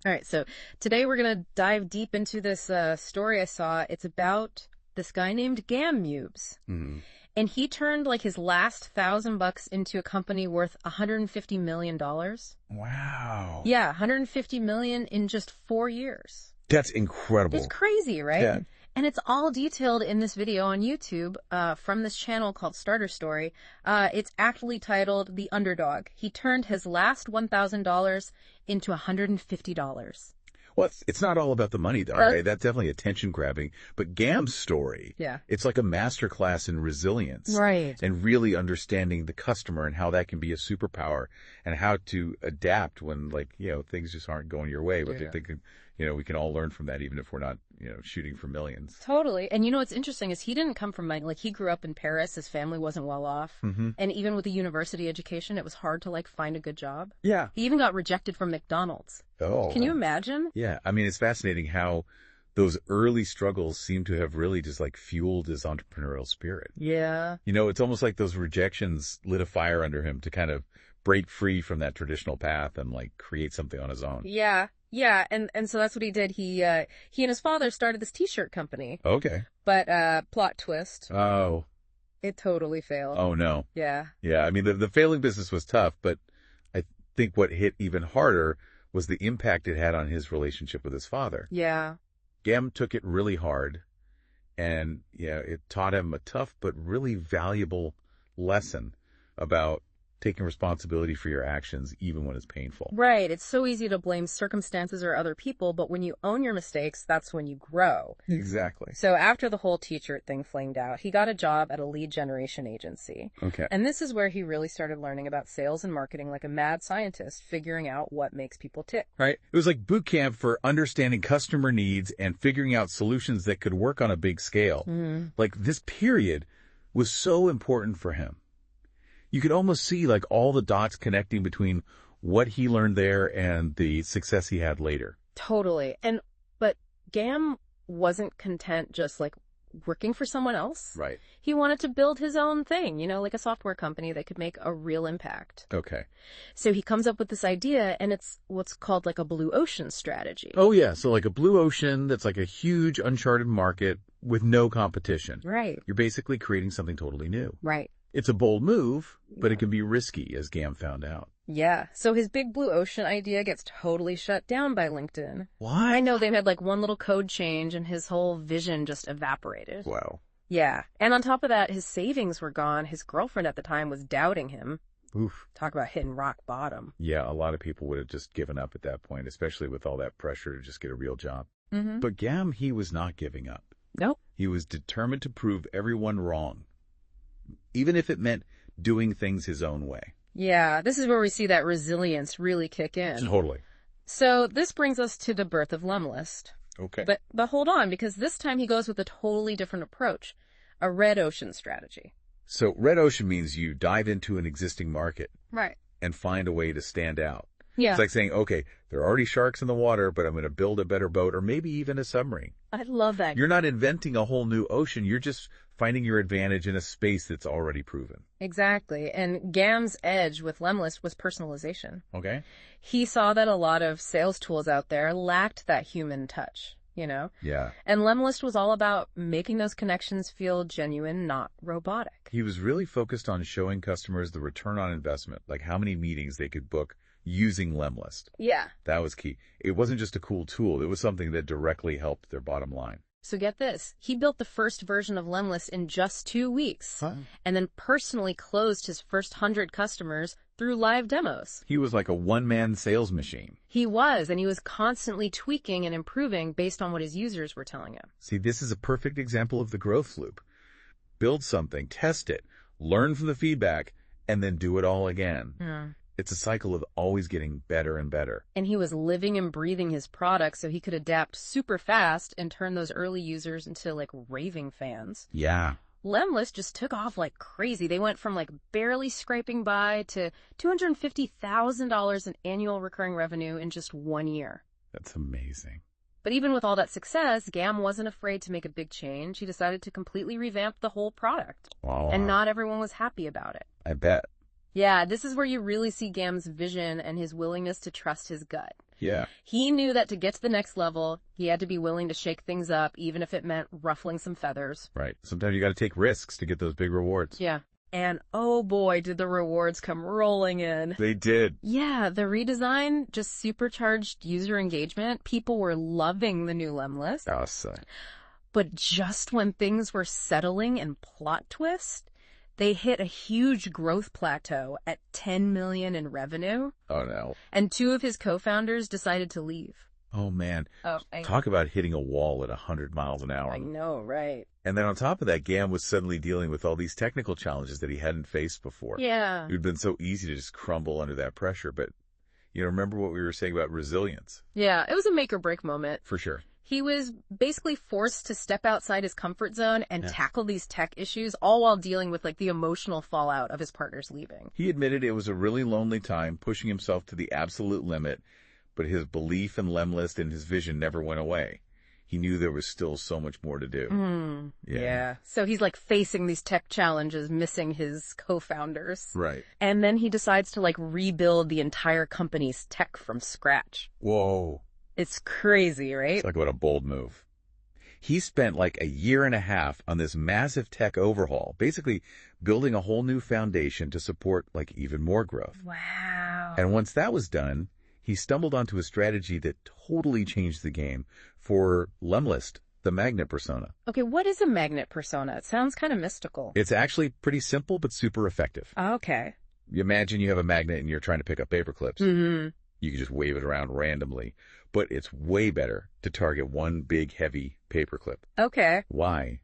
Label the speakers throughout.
Speaker 1: All right, so today we're going to dive deep into this story I saw. It's about this guy named Gam Mubes.
Speaker 2: Mhm.
Speaker 1: And he turned like his last $1,000 into a company worth $150 million.
Speaker 2: Wow.
Speaker 1: Yeah, 150 million in just 4 years.
Speaker 2: That's
Speaker 1: It's
Speaker 2: incredible.
Speaker 1: crazy, right?
Speaker 2: Yeah.
Speaker 1: And it's all detailed in this video on YouTube from this channel called Starter Story. It's actually titled The Underdog. He turned his last $1,000 into $150.
Speaker 2: Well, it's not all about the money, though, right? That's definitely attention grabbing. But Gam's story,
Speaker 1: Yeah.
Speaker 2: it's like a masterclass in resilience.
Speaker 1: Right.
Speaker 2: And really understanding the customer and how that can be a superpower and how to adapt when, like, things just aren't going your way. But
Speaker 1: Yeah.
Speaker 2: they can, we can all learn from that, even if we're not, shooting for millions.
Speaker 1: Totally. And what's interesting is he didn't come from money. Like, he grew up in Paris. His family wasn't well off.
Speaker 2: Mm-hmm.
Speaker 1: And even with a university education, it was hard to, find a good job.
Speaker 2: Yeah.
Speaker 1: He even got rejected from McDonald's.
Speaker 2: Oh.
Speaker 1: Can you imagine?
Speaker 2: Yeah. I mean, it's fascinating how those early struggles seem to have really just, fueled his entrepreneurial spirit.
Speaker 1: Yeah.
Speaker 2: It's almost like those rejections lit a fire under him to kind of break free from that traditional path and, create something on his own.
Speaker 1: Yeah. Yeah, and so that's what he did. He and his father started this t-shirt company.
Speaker 2: Okay.
Speaker 1: But plot twist,
Speaker 2: Oh.
Speaker 1: it totally failed.
Speaker 2: Oh, no.
Speaker 1: Yeah.
Speaker 2: Yeah, I mean, the failing business was tough, but I think what hit even harder was the impact it had on his relationship with his father.
Speaker 1: Yeah.
Speaker 2: Gam took it really hard, and, it taught him a tough but really valuable lesson about taking responsibility for your actions, even when it's painful.
Speaker 1: Right. It's so easy to blame circumstances or other people, but when you own your mistakes, that's when you grow.
Speaker 2: Exactly.
Speaker 1: So after the whole t-shirt thing flamed out, he got a job at a lead generation agency.
Speaker 2: Okay.
Speaker 1: And this is where he really started learning about sales and marketing like a mad scientist, figuring out what makes people tick.
Speaker 2: Right. It was like boot camp for understanding customer needs and figuring out solutions that could work on a big scale.
Speaker 1: Mm-hmm.
Speaker 2: Like, this period was so important for him. You could almost see all the dots connecting between what he learned there and the success he had later.
Speaker 1: Totally. But Gam wasn't content just working for someone else.
Speaker 2: Right.
Speaker 1: He wanted to build his own thing, like a software company that could make a real impact.
Speaker 2: Okay.
Speaker 1: So he comes up with this idea, and it's what's called a blue ocean strategy.
Speaker 2: Oh, yeah. So a blue ocean that's a huge uncharted market with no competition.
Speaker 1: Right.
Speaker 2: You're basically creating something totally new.
Speaker 1: Right.
Speaker 2: It's a bold move, but it can be risky, as Gam found out.
Speaker 1: Yeah. So his big blue ocean idea gets totally shut down by LinkedIn.
Speaker 2: Why?
Speaker 1: I know they had one little code change and his whole vision just evaporated.
Speaker 2: Wow.
Speaker 1: Yeah. And on top of that, his savings were gone. His girlfriend at the time was doubting him.
Speaker 2: Oof.
Speaker 1: Talk about hitting rock bottom.
Speaker 2: Yeah, a lot of people would have just given up at that point, especially with all that pressure to just get a real job.
Speaker 1: Mm-hmm.
Speaker 2: But Gam, he was not giving up.
Speaker 1: Nope.
Speaker 2: He was determined to prove everyone wrong, even if it meant doing things his own way.
Speaker 1: Yeah, this is where we see that resilience really kick in.
Speaker 2: Totally.
Speaker 1: So this brings us to the birth of Lemlist.
Speaker 2: Okay.
Speaker 1: But hold on, because this time he goes with a totally different approach, a red ocean strategy.
Speaker 2: So red ocean means you dive into an existing market
Speaker 1: Right.
Speaker 2: and find a way to stand out.
Speaker 1: Yeah.
Speaker 2: It's like saying, okay, there are already sharks in the water, but I'm going to build a better boat or maybe even a submarine.
Speaker 1: I love that.
Speaker 2: You're not inventing a whole new ocean. You're just finding your advantage in a space that's already proven.
Speaker 1: Exactly. And Gam's edge with Lemlist was personalization.
Speaker 2: Okay?
Speaker 1: He saw that a lot of sales tools out there lacked that human touch,
Speaker 2: Yeah.
Speaker 1: And Lemlist was all about making those connections feel genuine, not robotic.
Speaker 2: He was really focused on showing customers the return on investment, like how many meetings they could book using Lemlist.
Speaker 1: Yeah.
Speaker 2: That was key. It wasn't just a cool tool. It was something that directly helped their bottom line.
Speaker 1: So get this. He built the first version of Lemlist in just 2 weeks, and then personally closed his first 100 customers through live demos.
Speaker 2: He was like a one-man sales machine.
Speaker 1: He was, and he was constantly tweaking and improving based on what his users were telling him.
Speaker 2: See, this is a perfect example of the growth loop. Build something, test it, learn from the feedback, and then do it all again.
Speaker 1: Yeah.
Speaker 2: It's a cycle of always getting better and better.
Speaker 1: And he was living and breathing his product so he could adapt super fast and turn those early users into raving fans.
Speaker 2: Yeah.
Speaker 1: Lemlist just took off like crazy. They went from barely scraping by to $250,000 in annual recurring revenue in just 1 year.
Speaker 2: That's amazing.
Speaker 1: But even with all that success, Gam wasn't afraid to make a big change. He decided to completely revamp the whole product.
Speaker 2: Wow.
Speaker 1: And not everyone was happy about it.
Speaker 2: I bet.
Speaker 1: Yeah, this is where you really see Gam's vision and his willingness to trust his gut.
Speaker 2: Yeah.
Speaker 1: He knew that to get to the next level, he had to be willing to shake things up, even if it meant ruffling some feathers.
Speaker 2: Right. Sometimes you got to take risks to get those big rewards.
Speaker 1: Yeah. And oh boy, did the rewards come rolling in.
Speaker 2: They did.
Speaker 1: Yeah, the redesign just supercharged user engagement. People were loving the new Lemlist.
Speaker 2: Oh, son.
Speaker 1: But just when things were settling and plot twist, they hit a huge growth plateau at $10 million in revenue.
Speaker 2: Oh, no.
Speaker 1: And two of his co-founders decided to leave.
Speaker 2: Oh, man.
Speaker 1: Oh,
Speaker 2: Talk about hitting a wall at 100 miles an hour.
Speaker 1: I know, right?
Speaker 2: And then on top of that, Gam was suddenly dealing with all these technical challenges that he hadn't faced before.
Speaker 1: Yeah.
Speaker 2: It would have been so easy to just crumble under that pressure. But, remember what we were saying about resilience?
Speaker 1: Yeah, it was a make or break moment.
Speaker 2: For sure.
Speaker 1: He was basically forced to step outside his comfort zone and tackle these tech issues, all while dealing with the emotional fallout of his partners leaving.
Speaker 2: He admitted it was a really lonely time, pushing himself to the absolute limit, but his belief in Lemlist and his vision never went away. He knew there was still so much more to do.
Speaker 1: Yeah. So he's facing these tech challenges, missing his co-founders.
Speaker 2: Right.
Speaker 1: And then he decides to rebuild the entire company's tech from scratch.
Speaker 2: Whoa.
Speaker 1: It's crazy, right?
Speaker 2: What a bold move. He spent a year and a half on this massive tech overhaul, basically building a whole new foundation to support even more growth.
Speaker 1: Wow.
Speaker 2: And once that was done, he stumbled onto a strategy that totally changed the game for Lemlist, the magnet persona.
Speaker 1: Okay, what is a magnet persona? It sounds kind of mystical.
Speaker 2: It's actually pretty simple, but super effective.
Speaker 1: Okay.
Speaker 2: You imagine you have a magnet and you're trying to pick up paper clips.
Speaker 1: Mm-hmm.
Speaker 2: You can just wave it around randomly, but it's way better to target one big, heavy paper clip.
Speaker 1: Okay.
Speaker 2: Why?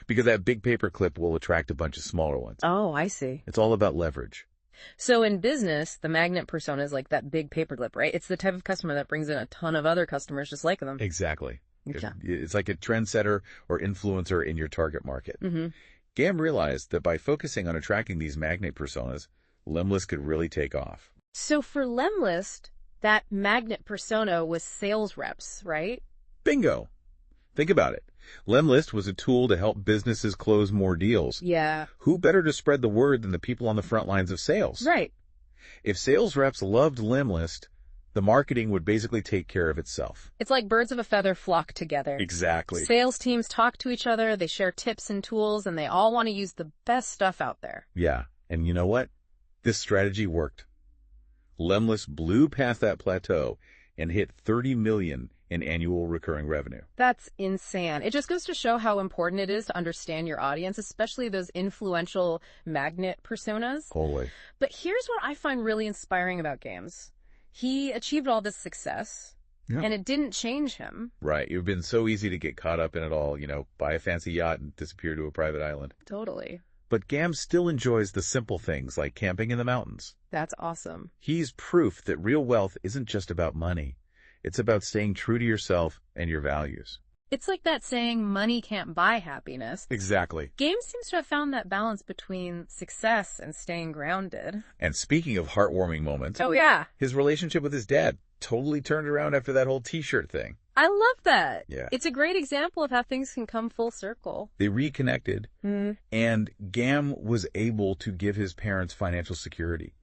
Speaker 2: Because that big paper clip will attract a bunch of smaller ones.
Speaker 1: Oh, I see.
Speaker 2: It's all about leverage.
Speaker 1: So in business, the magnet persona is like that big paper clip, right? It's the type of customer that brings in a ton of other customers just like them.
Speaker 2: Exactly.
Speaker 1: Okay.
Speaker 2: It's like a trendsetter or influencer in your target market.
Speaker 1: Mm-hmm.
Speaker 2: Gam realized that by focusing on attracting these magnet personas, Lemlist could really take off.
Speaker 1: So for Lemlist, that magnet persona was sales reps, right?
Speaker 2: Bingo! Think about it. Lemlist was a tool to help businesses close more deals.
Speaker 1: Yeah.
Speaker 2: Who better to spread the word than the people on the front lines of sales?
Speaker 1: Right.
Speaker 2: If sales reps loved Lemlist, the marketing would basically take care of itself.
Speaker 1: It's like birds of a feather flock together.
Speaker 2: Exactly.
Speaker 1: Sales teams talk to each other, they share tips and tools, and they all want to use the best stuff out there.
Speaker 2: Yeah. And you know what? This strategy worked. Lemlist blew past that plateau and hit $30 million in annual recurring revenue.
Speaker 1: That's insane. It just goes to show how important it is to understand your audience, especially those influential magnet personas.
Speaker 2: Totally.
Speaker 1: But here's what I find really inspiring about Gams. He achieved all this success, and it didn't change him.
Speaker 2: Right. It's been so easy to get caught up in it all, buy a fancy yacht and disappear to a private island.
Speaker 1: Totally.
Speaker 2: But Gam still enjoys the simple things like camping in the mountains.
Speaker 1: That's awesome.
Speaker 2: He's proof that real wealth isn't just about money. It's about staying true to yourself and your values.
Speaker 1: It's like that saying, money can't buy happiness.
Speaker 2: Exactly.
Speaker 1: Gam seems to have found that balance between success and staying grounded.
Speaker 2: And speaking of heartwarming moments,
Speaker 1: Oh, yeah.
Speaker 2: his relationship with his dad totally turned around after that whole t-shirt thing.
Speaker 1: I love that.
Speaker 2: Yeah.
Speaker 1: It's a great example of how things can come full circle.
Speaker 2: They reconnected, and Gam was able to give his parents financial security.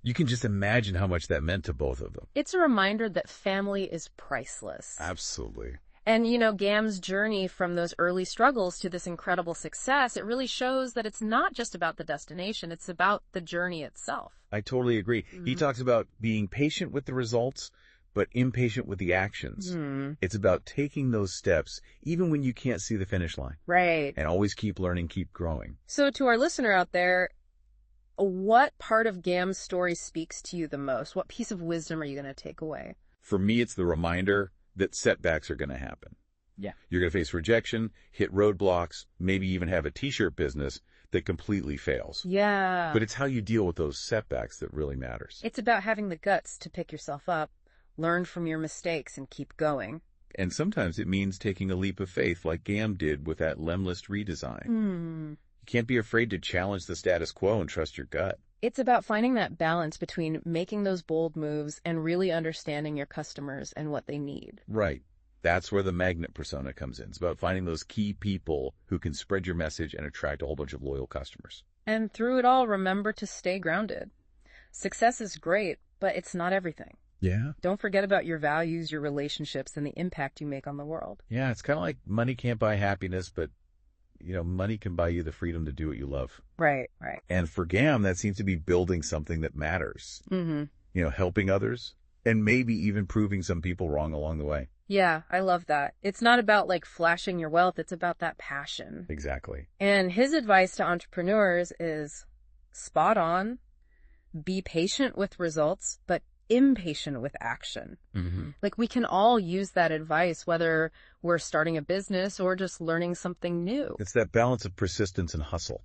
Speaker 2: You can just imagine how much that meant to both of them.
Speaker 1: It's a reminder that family is priceless.
Speaker 2: Absolutely.
Speaker 1: And, Gam's journey from those early struggles to this incredible success, it really shows that it's not just about the destination, it's about the journey itself.
Speaker 2: I totally agree. He talks about being patient with the results, but impatient with the actions. It's about taking those steps, even when you can't see the finish line.
Speaker 1: Right.
Speaker 2: And always keep learning, keep growing.
Speaker 1: So to our listener out there, what part of Gam's story speaks to you the most? What piece of wisdom are you going to take away?
Speaker 2: For me, it's the reminder that setbacks are going to happen.
Speaker 1: Yeah.
Speaker 2: You're going to face rejection, hit roadblocks, maybe even have a t-shirt business that completely fails.
Speaker 1: Yeah.
Speaker 2: But it's how you deal with those setbacks that really matters.
Speaker 1: It's about having the guts to pick yourself up, learn from your mistakes, and keep going.
Speaker 2: And sometimes it means taking a leap of faith like Gam did with that Lemlist redesign. You can't be afraid to challenge the status quo and trust your gut.
Speaker 1: It's about finding that balance between making those bold moves and really understanding your customers and what they need.
Speaker 2: Right. That's where the magnet persona comes in. It's about finding those key people who can spread your message and attract a whole bunch of loyal customers.
Speaker 1: And through it all, remember to stay grounded. Success is great, but it's not everything.
Speaker 2: Yeah.
Speaker 1: Don't forget about your values, your relationships, and the impact you make on the world.
Speaker 2: Yeah, it's kind of like money can't buy happiness, but, money can buy you the freedom to do what you love.
Speaker 1: Right, right.
Speaker 2: And for Gam, that seems to be building something that matters.
Speaker 1: Mm-hmm.
Speaker 2: Helping others and maybe even proving some people wrong along the way.
Speaker 1: Yeah, I love that. It's not about like flashing your wealth. It's about that passion.
Speaker 2: Exactly.
Speaker 1: And his advice to entrepreneurs is spot on, be patient with results, but impatient with action.
Speaker 2: Mm-hmm.
Speaker 1: Like we can all use that advice, whether we're starting a business or just learning something new.
Speaker 2: It's that balance of persistence and hustle,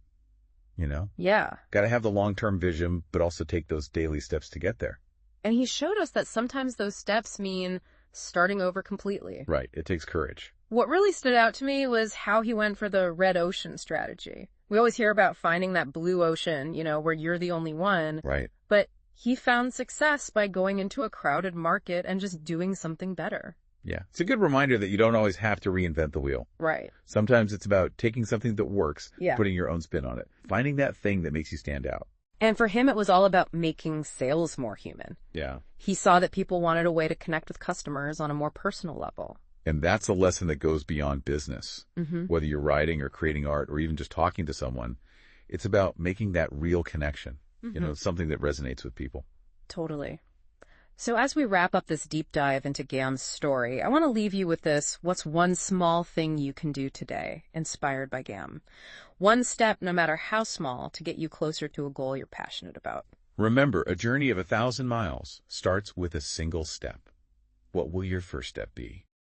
Speaker 1: Yeah.
Speaker 2: Got to have the long-term vision, but also take those daily steps to get there.
Speaker 1: And he showed us that sometimes those steps mean starting over completely.
Speaker 2: Right. It takes courage.
Speaker 1: What really stood out to me was how he went for the red ocean strategy. We always hear about finding that blue ocean, where you're the only one.
Speaker 2: Right.
Speaker 1: But he found success by going into a crowded market and just doing something better.
Speaker 2: Yeah. It's a good reminder that you don't always have to reinvent the wheel.
Speaker 1: Right.
Speaker 2: Sometimes it's about taking something that works,
Speaker 1: Yeah.
Speaker 2: putting your own spin on it, finding that thing that makes you stand out.
Speaker 1: And for him, it was all about making sales more human.
Speaker 2: Yeah.
Speaker 1: He saw that people wanted a way to connect with customers on a more personal level.
Speaker 2: And that's a lesson that goes beyond business.
Speaker 1: Mm-hmm.
Speaker 2: Whether you're writing or creating art or even just talking to someone, it's about making that real connection, something that resonates with people.
Speaker 1: Totally. So as we wrap up this deep dive into Gam's story, I want to leave you with this: what's one small thing you can do today, inspired by Gam? One step, no matter how small, to get you closer to a goal you're passionate about.
Speaker 2: Remember, a journey of 1,000 miles starts with a single step. What will your first step be?